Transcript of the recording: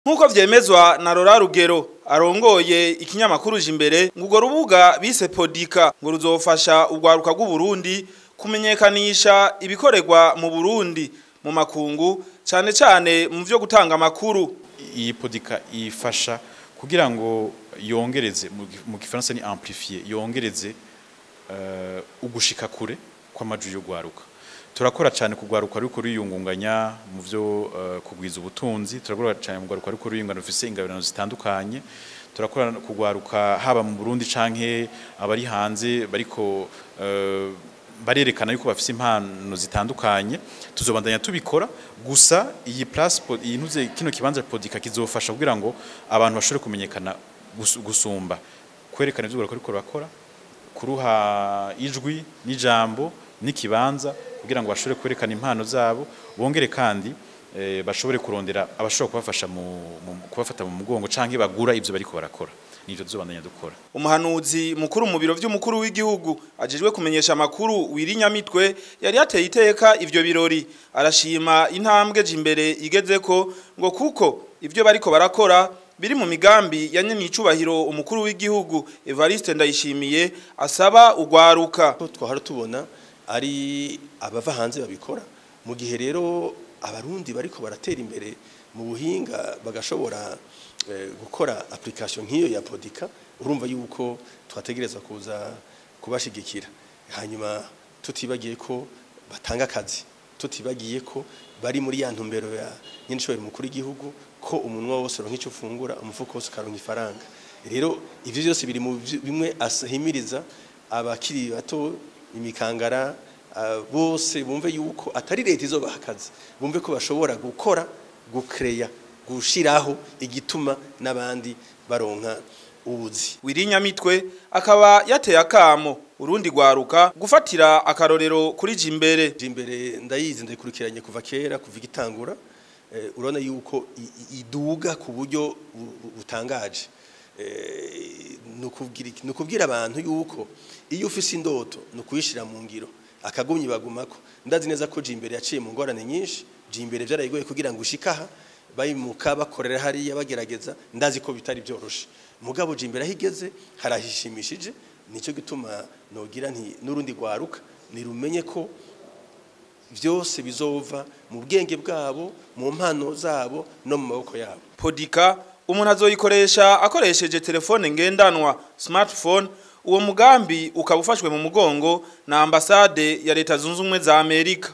Nkuko vyemezwa na Rora Rugero arongoye ikinyamakuru Jimbere ngo rubuga bise Podika ngo ruzofasha urwaruka rw'u Burundi kumenyekanisha ibikorerwa mu Burundi mu makungu cane mu vyo gutanga amakuru. Iyi Podika ifasha kugira ngo yongereze mu Gifaransa ni amplifier yongereze ugushika kure kw'amajwi yo gwaruka. Turakora cyane kugwaruka ariko ruyungunganya mu vyo kugwiza ubutunzi, turakora cyane mu gwaruka ariko ruyungana ufise ingabirano zitandukanye, turakora kugwaruka haba mu Burundi canke abari hanze bariko barerekana yuko bafise impano zitandukanye. Tuzobandanya tubikora gusa iyi place iyi ntuze kino kibanza Podika kizofasha kugira ngo abantu bashobore kumenyekana gusumba kwerekana ivyo ariko bakora kuruha ijwi n'ijambo n'ikibanza kugira ngo bashobore kwerekana impano zabo bongere kandi bashobore kurondera abashobora kubafasha kubafata mu mugongo canke bagura ivyo bariko barakora. Nivyo tuzobandanya dukora. Umuhanuzi mukuru mu biro vy'umukuru w'igihugu ajejwe kumenyesha amakuru Wirinyamitwe yari yateye iteka ivyo birori arashima intambwe Jimbere igezeko ngo kuko ivyo bariko barakora biri mu migambi ya nyenicubahiro umukuru w'igihugu Evariste Ndayishimiye asaba ugwaruka. Twahora tubona ari abava hanze babikora mu gihe rero abarundi bariko baratera imbere mu buhinga bagashobora gukora application nk'iyo ya Podika, urumva yuko twategereza kuza kubashigikira. Hanyuma tutibagiye ko batanga akazi, tutibagiye ko bari muri ya ntumbero ya nyenicubahiro umukuru w'igihugu ko umunwa wose ronka icyo ufungura umufuko wose ukaronka ifaranga. Rero ivyo byose biri mu bimwe asahimiriza abakiri bato imikangara bose bumve yuko atari leta izobaha akazi, bumve ko bashobora gukora gukreya gushiraho igituma n'abandi baronka ubuzi. Wirinyamitwe akaba yateye akamo urundi gwaruka gufatira akarorero kuri Jimbere. Jimbere ndayizi ndayikurikiranye kuva kera kuva igitangura, urabona yuko iduga ku buryo butangaje. Nukubwira abantu yuko iyo ufise indoto nukuyishira mu ngiro akagumye bagumako. Ndazi neza ko Jimbere yaciye mu ngorane nyinshi, Jimbere byarayigoye kugira ngo ushikaha bayimuka bakorera hari yabagerageza, ndazi ko bitari byoroshe. Mugabo Jimbere ahigeze harahishimishije, nico gituma nogira nti nurundi gwaruka nirumenye ko vyose bizova mu bwenge bwabo, mu mpano zabo no mu maboko yabo. Podika umuntu azoyikoresha akoresheje telefone ngendanwa smartphone. Uwo mugambi ukabufashwe mu mugongo na ambasade ya Leta Zunze Ubumwe za Amerika.